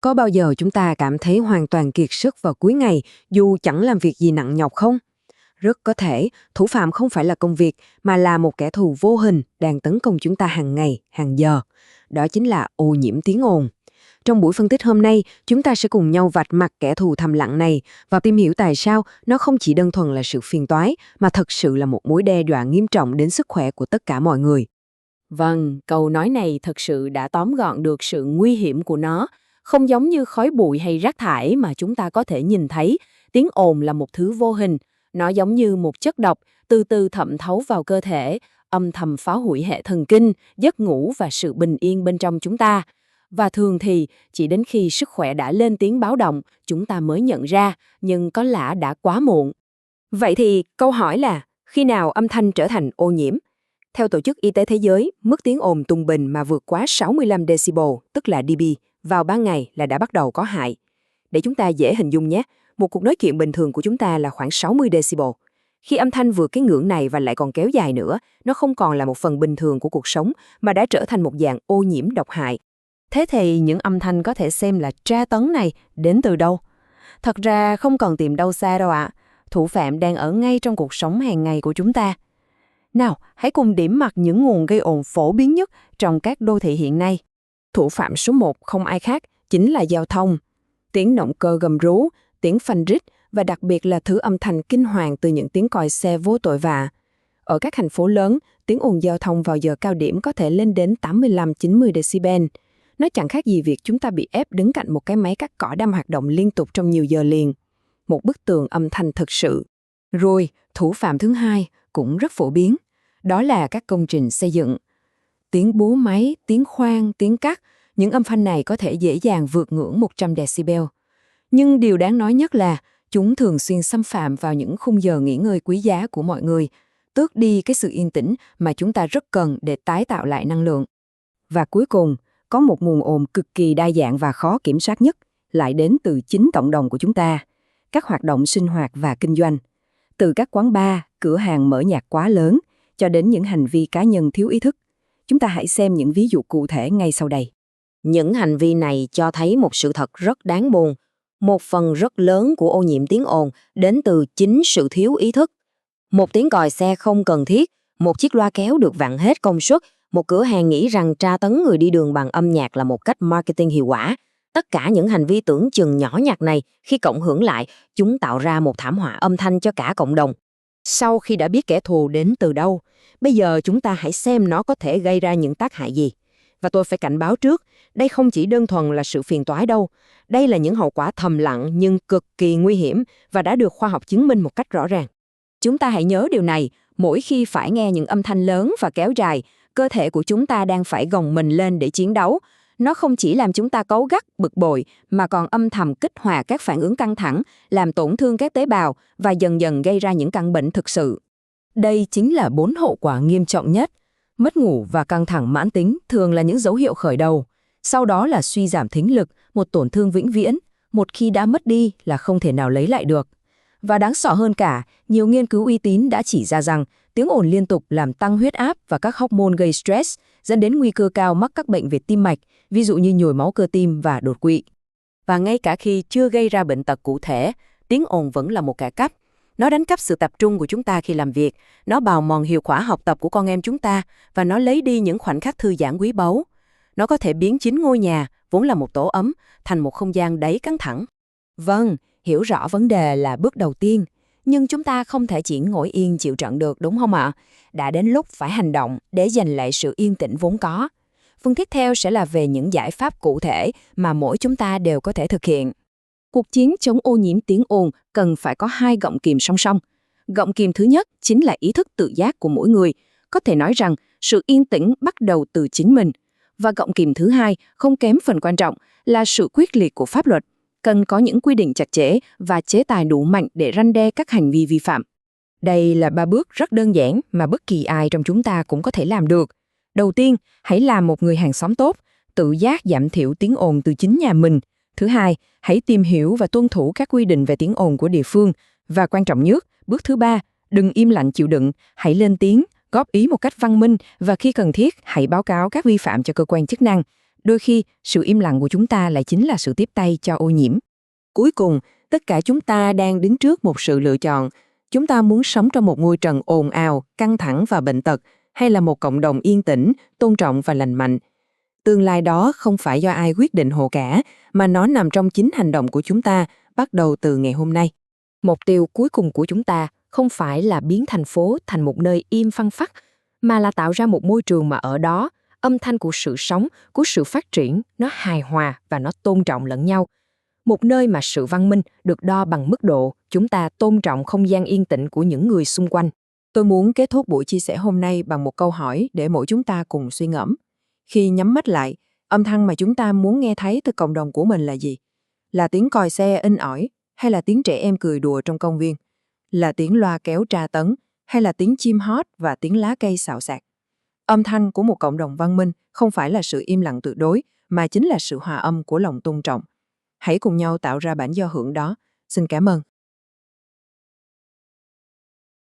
Có bao giờ chúng ta cảm thấy hoàn toàn kiệt sức vào cuối ngày dù chẳng làm việc gì nặng nhọc không? Rất có thể, thủ phạm không phải là công việc mà là một kẻ thù vô hình đang tấn công chúng ta hàng ngày, hàng giờ. Đó chính là ô nhiễm tiếng ồn. Trong buổi phân tích hôm nay, chúng ta sẽ cùng nhau vạch mặt kẻ thù thầm lặng này và tìm hiểu tại sao nó không chỉ đơn thuần là sự phiền toái mà thật sự là một mối đe dọa nghiêm trọng đến sức khỏe của tất cả mọi người. Vâng, câu nói này thật sự đã tóm gọn được sự nguy hiểm của nó. Không giống như khói bụi hay rác thải mà chúng ta có thể nhìn thấy, tiếng ồn là một thứ vô hình. Nó giống như một chất độc, từ từ thẩm thấu vào cơ thể, âm thầm phá hủy hệ thần kinh, giấc ngủ và sự bình yên bên trong chúng ta. Và thường thì, chỉ đến khi sức khỏe đã lên tiếng báo động, chúng ta mới nhận ra, nhưng có lẽ đã quá muộn. Vậy thì câu hỏi là, khi nào âm thanh trở thành ô nhiễm? Theo Tổ chức Y tế Thế giới, mức tiếng ồn trung bình mà vượt quá 65 decibel, tức là dB, vào ban ngày là đã bắt đầu có hại. Để chúng ta dễ hình dung nhé, một cuộc nói chuyện bình thường của chúng ta là khoảng 60 decibel. Khi âm thanh vượt cái ngưỡng này và lại còn kéo dài nữa, nó không còn là một phần bình thường của cuộc sống mà đã trở thành một dạng ô nhiễm độc hại. Thế thì những âm thanh có thể xem là tra tấn này đến từ đâu? Thật ra không cần tìm đâu xa đâu ạ. Thủ phạm đang ở ngay trong cuộc sống hàng ngày của chúng ta. Nào, hãy cùng điểm mặt những nguồn gây ồn phổ biến nhất trong các đô thị hiện nay. Thủ phạm số 1 không ai khác, chính là giao thông. Tiếng động cơ gầm rú, tiếng phanh rít và đặc biệt là thứ âm thanh kinh hoàng từ những tiếng còi xe vô tội vạ. Ở các thành phố lớn, tiếng ồn giao thông vào giờ cao điểm có thể lên đến 85-90 decibel. Nó chẳng khác gì việc chúng ta bị ép đứng cạnh một cái máy cắt cỏ đang hoạt động liên tục trong nhiều giờ liền. Một bức tường âm thanh thực sự. Rồi, thủ phạm thứ hai cũng rất phổ biến. Đó là các công trình xây dựng. Tiếng búa máy, tiếng khoan, tiếng cắt, những âm thanh này có thể dễ dàng vượt ngưỡng 100 decibel. Nhưng điều đáng nói nhất là chúng thường xuyên xâm phạm vào những khung giờ nghỉ ngơi quý giá của mọi người, tước đi cái sự yên tĩnh mà chúng ta rất cần để tái tạo lại năng lượng. Và cuối cùng, có một nguồn ồn cực kỳ đa dạng và khó kiểm soát nhất, lại đến từ chính cộng đồng của chúng ta, các hoạt động sinh hoạt và kinh doanh. Từ các quán bar, cửa hàng mở nhạc quá lớn, cho đến những hành vi cá nhân thiếu ý thức. Chúng ta hãy xem những ví dụ cụ thể ngay sau đây. Những hành vi này cho thấy một sự thật rất đáng buồn. Một phần rất lớn của ô nhiễm tiếng ồn đến từ chính sự thiếu ý thức. Một tiếng còi xe không cần thiết, một chiếc loa kéo được vặn hết công suất, một cửa hàng nghĩ rằng tra tấn người đi đường bằng âm nhạc là một cách marketing hiệu quả. Tất cả những hành vi tưởng chừng nhỏ nhặt này, khi cộng hưởng lại, chúng tạo ra một thảm họa âm thanh cho cả cộng đồng. Sau khi đã biết kẻ thù đến từ đâu, bây giờ chúng ta hãy xem nó có thể gây ra những tác hại gì. Và tôi phải cảnh báo trước, đây không chỉ đơn thuần là sự phiền toái đâu. Đây là những hậu quả thầm lặng nhưng cực kỳ nguy hiểm và đã được khoa học chứng minh một cách rõ ràng. Chúng ta hãy nhớ điều này, mỗi khi phải nghe những âm thanh lớn và kéo dài, cơ thể của chúng ta đang phải gồng mình lên để chiến đấu. Nó không chỉ làm chúng ta cáu gắt, bực bội, mà còn âm thầm kích hoạt các phản ứng căng thẳng, làm tổn thương các tế bào và dần dần gây ra những căn bệnh thực sự. Đây chính là 4 hậu quả nghiêm trọng nhất. Mất ngủ và căng thẳng mãn tính thường là những dấu hiệu khởi đầu. Sau đó là suy giảm thính lực, một tổn thương vĩnh viễn. Một khi đã mất đi là không thể nào lấy lại được. Và đáng sợ hơn cả, nhiều nghiên cứu uy tín đã chỉ ra rằng tiếng ồn liên tục làm tăng huyết áp và các hormone gây stress, dẫn đến nguy cơ cao mắc các bệnh về tim mạch, ví dụ như nhồi máu cơ tim và đột quỵ. Và ngay cả khi chưa gây ra bệnh tật cụ thể, tiếng ồn vẫn là một kẻ cắp. Nó đánh cắp sự tập trung của chúng ta khi làm việc, nó bào mòn hiệu quả học tập của con em chúng ta và nó lấy đi những khoảnh khắc thư giãn quý báu. Nó có thể biến chính ngôi nhà, vốn là một tổ ấm, thành một không gian đầy căng thẳng. Vâng, hiểu rõ vấn đề là bước đầu tiên, nhưng chúng ta không thể chỉ ngồi yên chịu trận được, đúng không ạ? Đã đến lúc phải hành động để giành lại sự yên tĩnh vốn có. Phần tiếp theo sẽ là về những giải pháp cụ thể mà mỗi chúng ta đều có thể thực hiện. Cuộc chiến chống ô nhiễm tiếng ồn cần phải có 2 gọng kìm song song. Gọng kìm thứ nhất chính là ý thức tự giác của mỗi người. Có thể nói rằng sự yên tĩnh bắt đầu từ chính mình. Và gọng kìm thứ hai, không kém phần quan trọng, là sự quyết liệt của pháp luật. Cần có những quy định chặt chẽ và chế tài đủ mạnh để răn đe các hành vi vi phạm. Đây là 3 bước rất đơn giản mà bất kỳ ai trong chúng ta cũng có thể làm được. Đầu tiên, hãy làm một người hàng xóm tốt, tự giác giảm thiểu tiếng ồn từ chính nhà mình. Thứ hai, hãy tìm hiểu và tuân thủ các quy định về tiếng ồn của địa phương. Và quan trọng nhất, bước thứ ba, đừng im lặng chịu đựng, hãy lên tiếng, góp ý một cách văn minh và khi cần thiết, hãy báo cáo các vi phạm cho cơ quan chức năng. Đôi khi, sự im lặng của chúng ta lại chính là sự tiếp tay cho ô nhiễm. Cuối cùng, tất cả chúng ta đang đứng trước một sự lựa chọn. Chúng ta muốn sống trong một ngôi trần ồn ào, căng thẳng và bệnh tật, hay là một cộng đồng yên tĩnh, tôn trọng và lành mạnh. Tương lai đó không phải do ai quyết định hộ cả, mà nó nằm trong chính hành động của chúng ta, bắt đầu từ ngày hôm nay. Mục tiêu cuối cùng của chúng ta không phải là biến thành phố thành một nơi im phăng phắc, mà là tạo ra một môi trường mà ở đó, âm thanh của sự sống, của sự phát triển, nó hài hòa và nó tôn trọng lẫn nhau. Một nơi mà sự văn minh được đo bằng mức độ chúng ta tôn trọng không gian yên tĩnh của những người xung quanh. Tôi muốn kết thúc buổi chia sẻ hôm nay bằng một câu hỏi để mỗi chúng ta cùng suy ngẫm. Khi nhắm mắt lại, âm thanh mà chúng ta muốn nghe thấy từ cộng đồng của mình là gì? Là tiếng còi xe inh ỏi, hay là tiếng trẻ em cười đùa trong công viên? Là tiếng loa kéo tra tấn, hay là tiếng chim hót và tiếng lá cây xào xạc? Âm thanh của một cộng đồng văn minh không phải là sự im lặng tuyệt đối, mà chính là sự hòa âm của lòng tôn trọng. Hãy cùng nhau tạo ra bản giao hưởng đó. Xin cảm ơn.